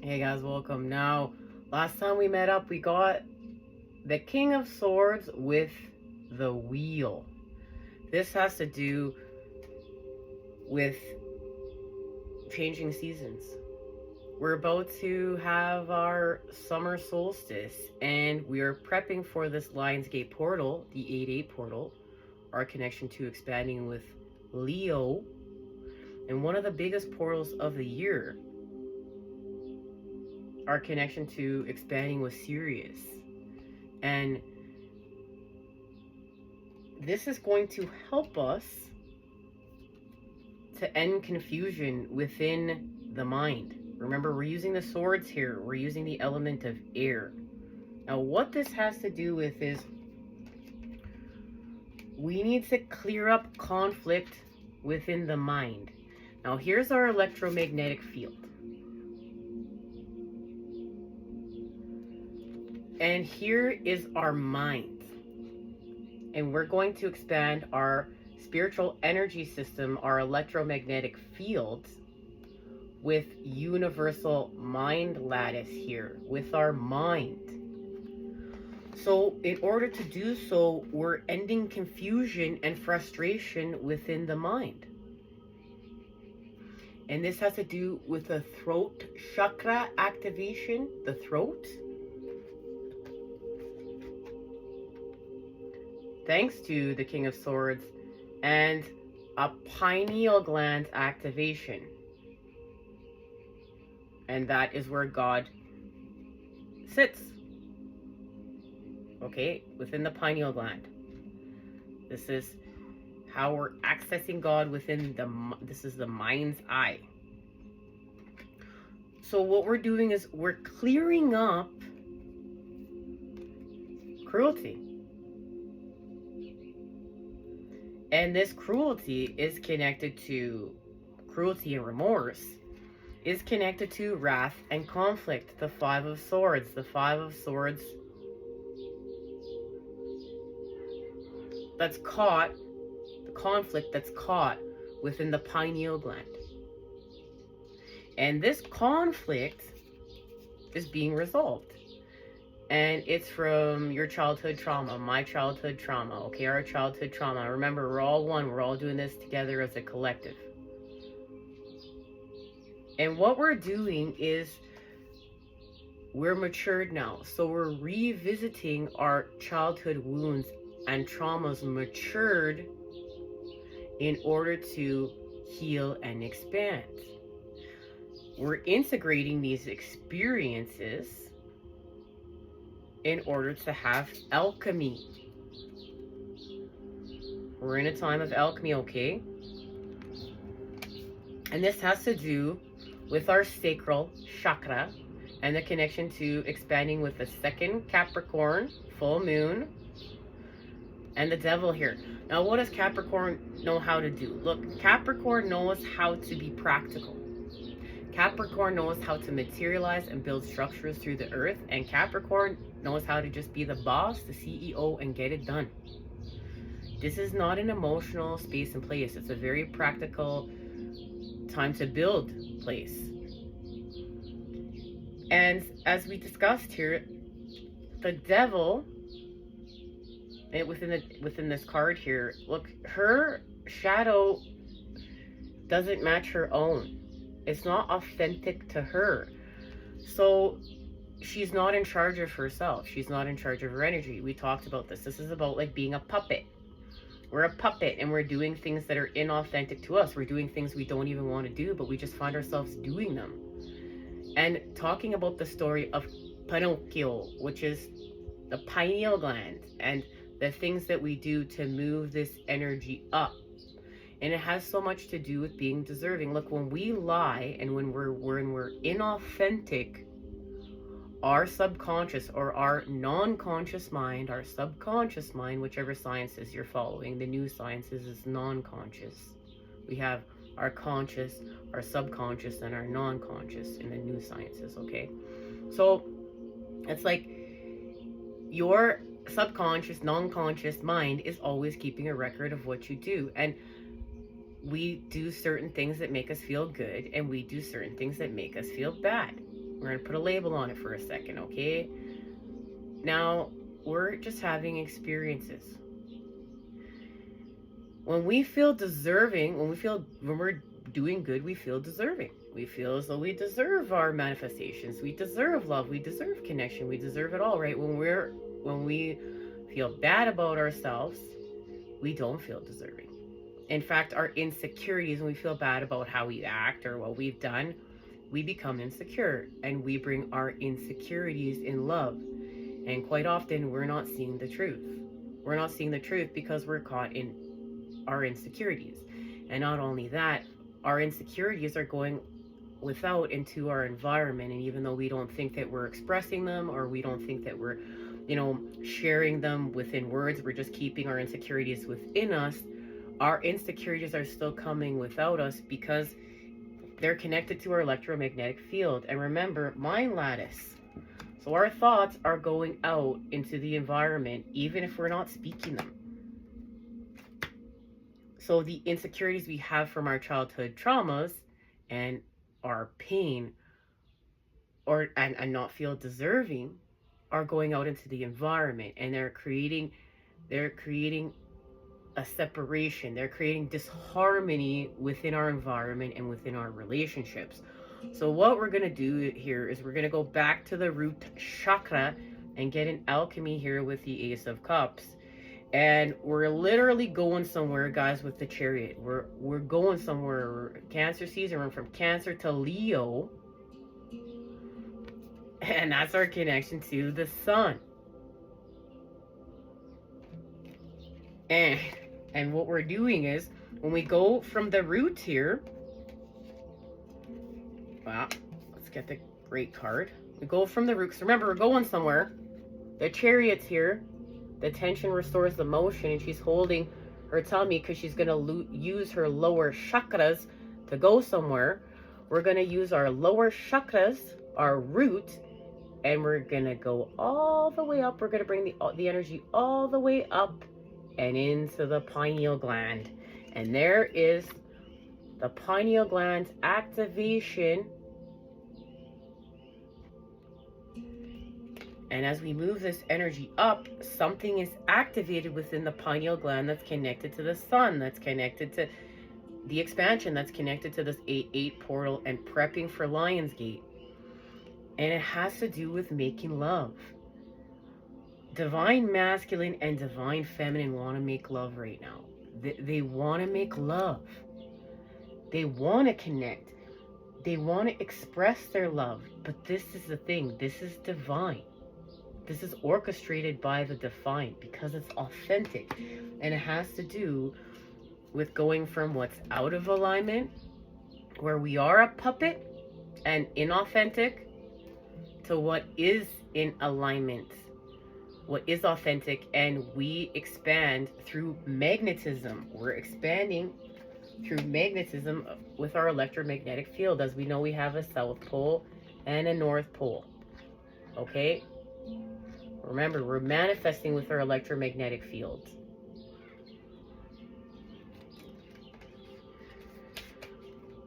Hey guys, welcome. Now, last time we met up, we got the King of Swords with the Wheel. This has to do with changing seasons. We're about to have our summer solstice, and we are prepping for this Lionsgate portal, the 8-8 portal, our connection to expanding with Leo, and one of the biggest portals of the year, our connection to expanding with Sirius. And this is going to help us to end confusion within the mind. Remember, we're using the swords here. We're using the element of air. Now, what this has to do with is we need to clear up conflict within the mind. Now, here's our electromagnetic field. And here is our mind. And we're going to expand our spiritual energy system, our electromagnetic field, with universal mind lattice here, with our mind. So in order to do so, we're ending confusion and frustration within the mind. And this has to do with the throat chakra activation, the throat. Thanks to the King of Swords, and a pineal gland activation. And that is where God sits. Okay, within the pineal gland. This is how we're accessing God within this is the mind's eye. So what we're doing is we're clearing up cruelty. And this cruelty is connected to cruelty and remorse, is connected to wrath and conflict. The Five of Swords. The Five of Swords that's caught, the conflict that's caught within the pineal gland. And this conflict is being resolved. And it's from your childhood trauma, my childhood trauma, okay, our childhood trauma. Remember, we're all one. We're all doing this together as a collective. And what we're doing is we're matured now. So we're revisiting our childhood wounds and traumas matured in order to heal and expand. We're integrating these experiences in order to have alchemy. We're in a time of alchemy, okay? And this has to do with our sacral chakra and the connection to expanding with the second Capricorn, full moon, and the devil here. Now, what does Capricorn know how to do? Look, Capricorn knows how to be practical. Capricorn knows how to materialize and build structures through the earth, and Capricorn knows how to just be the boss, the CEO, and get it done. This is not an emotional space and place. It's a very practical time to build place. And as we discussed here, the devil, within this card here, look, her shadow doesn't match her own. It's not authentic to her. So she's not in charge of herself. She's not in charge of her energy. We talked about this. This is about like being a puppet. We're a puppet and we're doing things that are inauthentic to us. We're doing things we don't even want to do, but we just find ourselves doing them. And talking about the story of Pinocchio, which is the pineal gland and the things that we do to move this energy up. And it has so much to do with being deserving. Look, when we lie and when we're inauthentic, our subconscious or our non-conscious mind, our subconscious mind, whichever sciences you're following, the new sciences is non-conscious. We have our conscious, our subconscious, and our non-conscious in the new sciences, okay? So it's like your subconscious, non-conscious mind is always keeping a record of what you do. And we do certain things that make us feel good, and we do certain things that make us feel bad. We're going to put a label on it for a second, okay? Now, we're just having experiences. When we feel deserving, when we're doing good, we feel deserving. We feel as though we deserve our manifestations. We deserve love. We deserve connection. We deserve it all, right? When we feel bad about ourselves, we don't feel deserving. In fact, our insecurities, when we feel bad about how we act or what we've done, we become insecure, and we bring our insecurities in love. And quite often, we're not seeing the truth. We're not seeing the truth because we're caught in our insecurities. And not only that, our insecurities are going without into our environment. And even though we don't think that we're expressing them, or we don't think that we're, sharing them within words, we're just keeping our insecurities within us. Our insecurities are still coming without us because they're connected to our electromagnetic field. And remember, mind lattice. So our thoughts are going out into the environment, even if we're not speaking them. So the insecurities we have from our childhood traumas and our pain, and not feel deserving, are going out into the environment, and they're creating a separation. They're creating disharmony within our environment and within our relationships. So what we're going to do here is we're going to go back to the root chakra and get an alchemy here with the Ace of Cups. And we're literally going somewhere, guys, with the Chariot. We're going somewhere. Cancer season, we're from Cancer to Leo. And that's our connection to the sun. And what we're doing is, when we go from the root here, well, let's get the great card. We go from the root, so remember, we're going somewhere. The Chariot's here. The tension restores the motion, and she's holding her tummy because she's going to use her lower chakras to go somewhere. We're going to use our lower chakras, our root, and we're going to go all the way up. We're going to bring the energy all the way up and into the pineal gland. And there is the pineal gland's activation. And as we move this energy up, something is activated within the pineal gland that's connected to the sun, that's connected to the expansion, that's connected to this 8-8 portal and prepping for Lionsgate. And it has to do with making love. Divine masculine and divine feminine want to make love right now. They want to make love. They want to connect. They want to express their love. But this is the thing. This is divine. This is orchestrated by the divine because it's authentic. And it has to do with going from what's out of alignment, where we are a puppet and inauthentic, to what is in alignment, what is authentic, and we expand through magnetism. We're expanding through magnetism with our electromagnetic field. As we know, we have a South Pole and a North Pole. Okay? Remember, we're manifesting with our electromagnetic fields.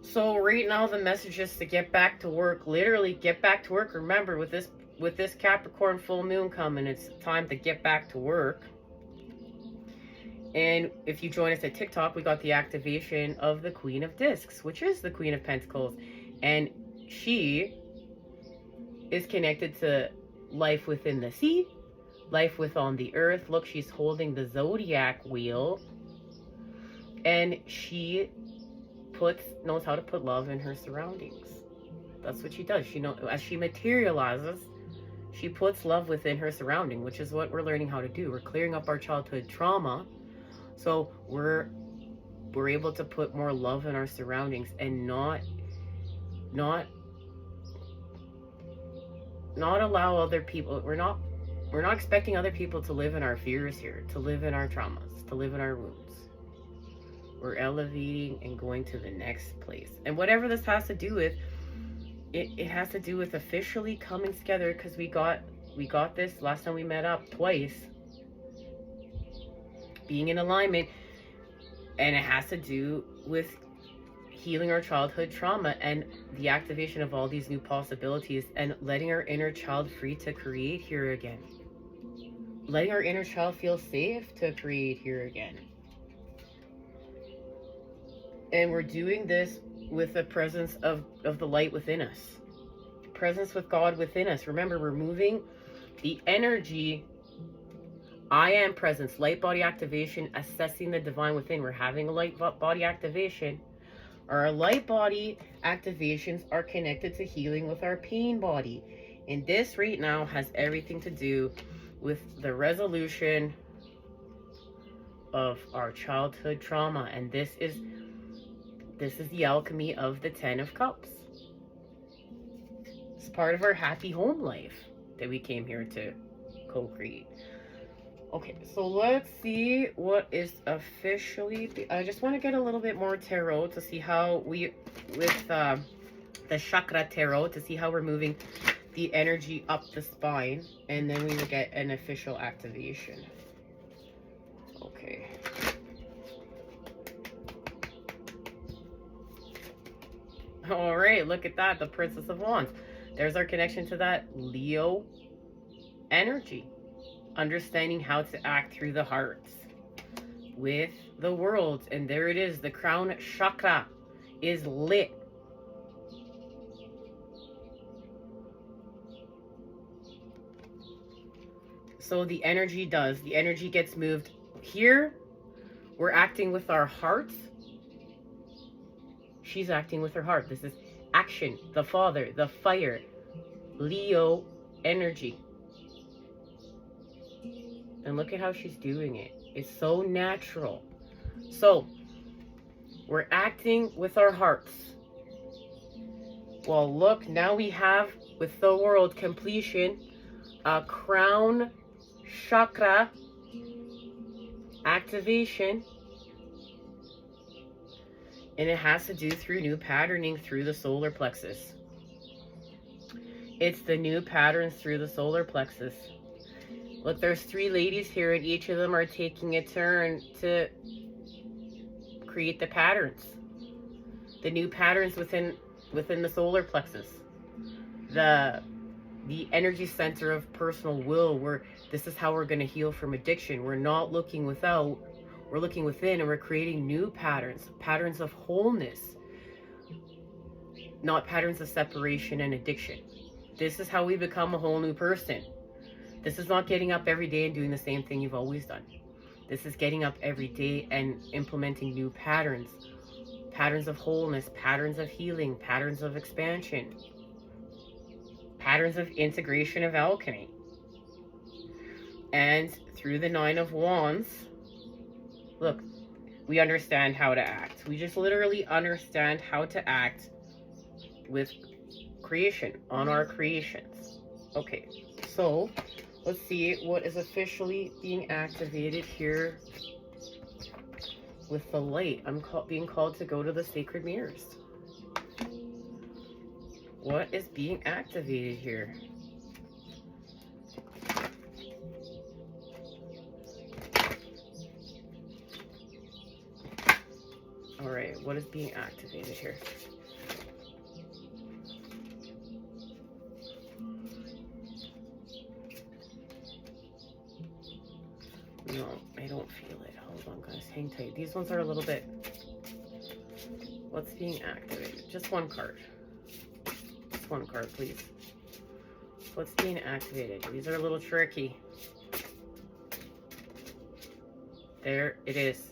So right now the message is to get back to work. Literally get back to work. Remember, with this Capricorn full moon coming, it's time to get back to work. And if you join us at TikTok, we got the activation of the Queen of Discs, which is the Queen of Pentacles. And she is connected to life within the sea, life within the earth. Look, she's holding the zodiac wheel. And she knows how to put love in her surroundings. That's what she does. As she materializes, she puts love within her surrounding, which is what we're learning how to do. We're clearing up our childhood trauma, so we're able to put more love in our surroundings and not allow other people. We're not expecting other people to live in our fears here, to live in our traumas, to live in our wounds. We're elevating and going to the next place. And whatever this has to do with, it has to do with officially coming together, because we got this last time we met up twice. Being in alignment. And it has to do with healing our childhood trauma and the activation of all these new possibilities and letting our inner child free to create here again. Letting our inner child feel safe to create here again. And we're doing this with the presence of the light within us. Presence with God within us. Remember, we're moving the energy. I am presence, light body activation, assessing the divine within. We're having a light body activation. Our light body activations are connected to healing with our pain body. And this right now has everything to do with the resolution of our childhood trauma. And this is the alchemy of the 10 of Cups. It's part of our happy home life that we came here to co-create. Okay, so let's see what is officially... I just want to get a little bit more tarot to see how we... With the chakra tarot, to see how we're moving the energy up the spine. And then we will get an official activation. Okay. All right, look at that. The Princess of Wands. There's our connection to that Leo energy. Understanding how to act through the hearts with the world. And there it is. The crown chakra is lit. So the energy gets moved. Here, we're acting with our hearts. She's acting with her heart. This is action, the father, the fire, Leo energy. And look at how she's doing it. It's so natural. So, we're acting with our hearts. Well, look, now we have, with the world completion, a crown chakra activation. And it has to do through new patterning through the solar plexus. It's the new patterns through the solar plexus. Look, there's 3 ladies here, and each of them are taking a turn to create the patterns. The new patterns within the solar plexus. The energy center of personal will, where this is how we're going to heal from addiction. We're not looking without. We're looking within, and we're creating new patterns, patterns of wholeness, not patterns of separation and addiction. This is how we become a whole new person. This is not getting up every day and doing the same thing you've always done. This is getting up every day and implementing new patterns, patterns of wholeness, patterns of healing, patterns of expansion, patterns of integration of alchemy. And through the 9 of Wands, look, we understand how to act. We just literally understand how to act with creation, on our creations. Okay, so let's see what is officially being activated here with the light. I'm being called to go to the sacred mirrors. What is being activated here? All right, what is being activated here? No, I don't feel it. Hold on, guys. Hang tight. These ones are a little bit... What's being activated? Just one card. Just one card, please. What's being activated? These are a little tricky. There it is.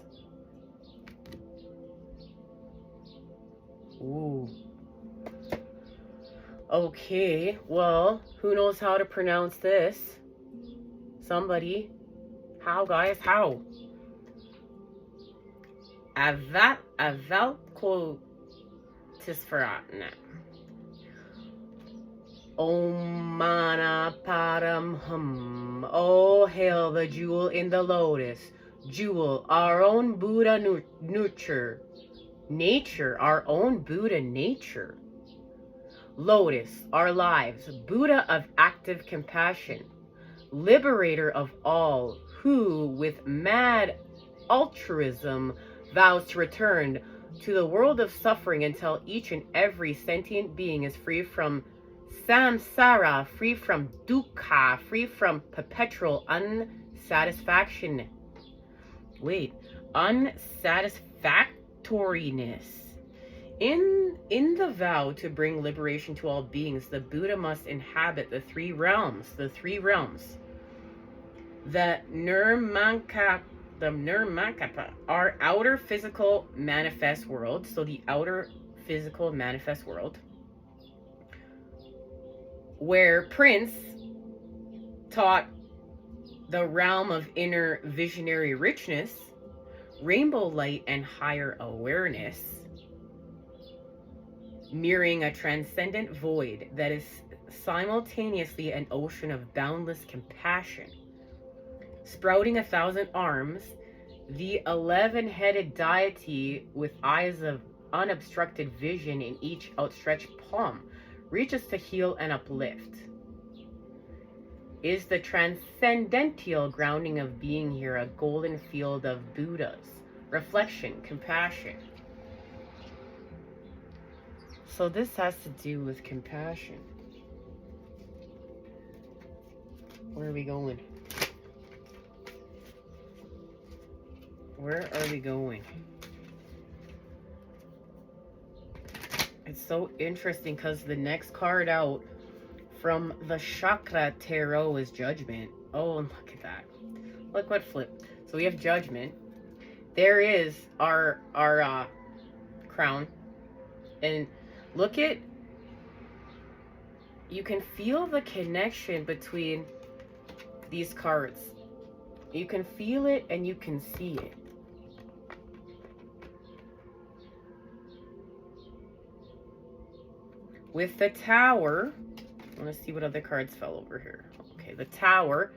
Ooh. Okay, well, who knows how to pronounce this? Somebody. How, guys? How? Avalkotisferatna. Om Mana Padam Hum. Oh, hail the jewel in the lotus. Jewel, our own Buddha nurture. Nature, our own Buddha nature. Lotus, our lives. Buddha of active compassion. Liberator of all, who with mad altruism vows to return to the world of suffering until each and every sentient being is free from samsara, free from dukkha, free from perpetual unsatisfaction. Unsatisfactoriness. In the vow to bring liberation to all beings, the Buddha must inhabit the three realms. The Nirmanakapa, our outer physical manifest world. So the outer physical manifest world, where Prince taught the realm of inner visionary richness, rainbow light, and higher awareness, mirroring a transcendent void that is simultaneously an ocean of boundless compassion. Sprouting 1,000 arms, the 11-headed deity with eyes of unobstructed vision in each outstretched palm reaches to heal and uplift. Is the transcendental grounding of being here a golden field of Buddhas, reflection, compassion? So this has to do with compassion. Where are we going? Where are we going? It's so interesting because the next card out from the Chakra Tarot is Judgment. Oh, look at that. Look what flipped. So we have Judgment. There is our crown. And look at, you can feel the connection between these cards. You can feel it and you can see it. With the Tower, I want to see what other cards fell over here. Okay, the Tower.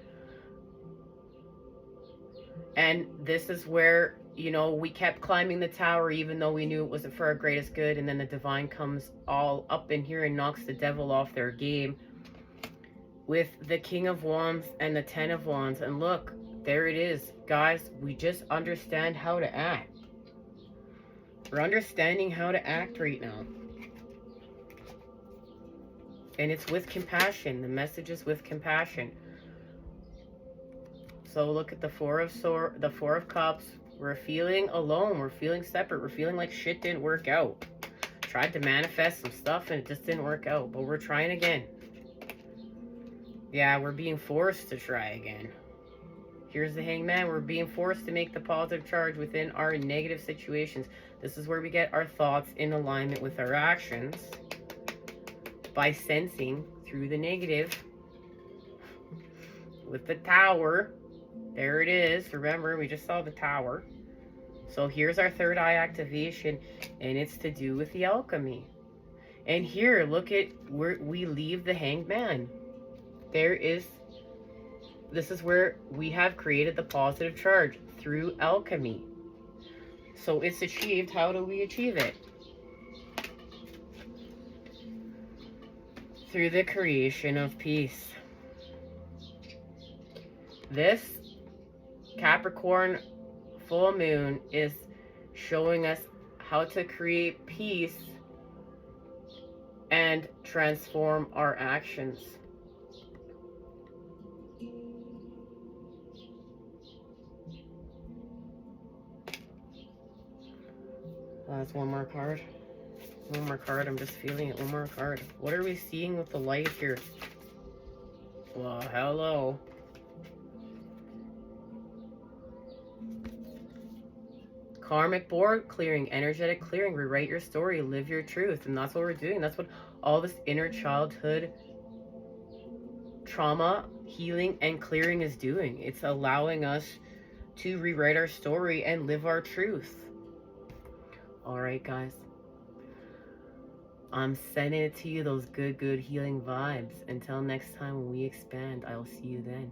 And this is where, you know, we kept climbing the tower even though we knew it wasn't for our greatest good. And then the divine comes all up in here and knocks the devil off their game. With the King of Wands and the Ten of Wands. And look, there it is. Guys, we just understand how to act. We're understanding how to act right now. And it's with compassion. The message is with compassion. So look at the Four of Cups. We're feeling alone. We're feeling separate. We're feeling like shit didn't work out. Tried to manifest some stuff and it just didn't work out. But we're trying again. Yeah, we're being forced to try again. Here's the Hangman. We're being forced to make the positive charge within our negative situations. This is where we get our thoughts in alignment with our actions. By sensing through the negative. With the Tower. There it is. Remember, we just saw the Tower. So here's our third eye activation. And it's to do with the alchemy. And here, look at where we leave the Hanged Man. There is... This is where we have created the positive charge. Through alchemy. So it's achieved. How do we achieve it? Through the creation of peace. This Capricorn full moon is showing us how to create peace and transform our actions. That's one more card. One more card. I'm just feeling it. One more card. What are we seeing with the light here? Well, hello. Karmic board clearing, energetic clearing, rewrite your story, live your truth. And that's what we're doing. That's what all this inner childhood trauma, healing, and clearing is doing. It's allowing us to rewrite our story and live our truth. Alright, guys. I'm sending it to you, those good healing vibes. Until next time when we expand, I'll see you then.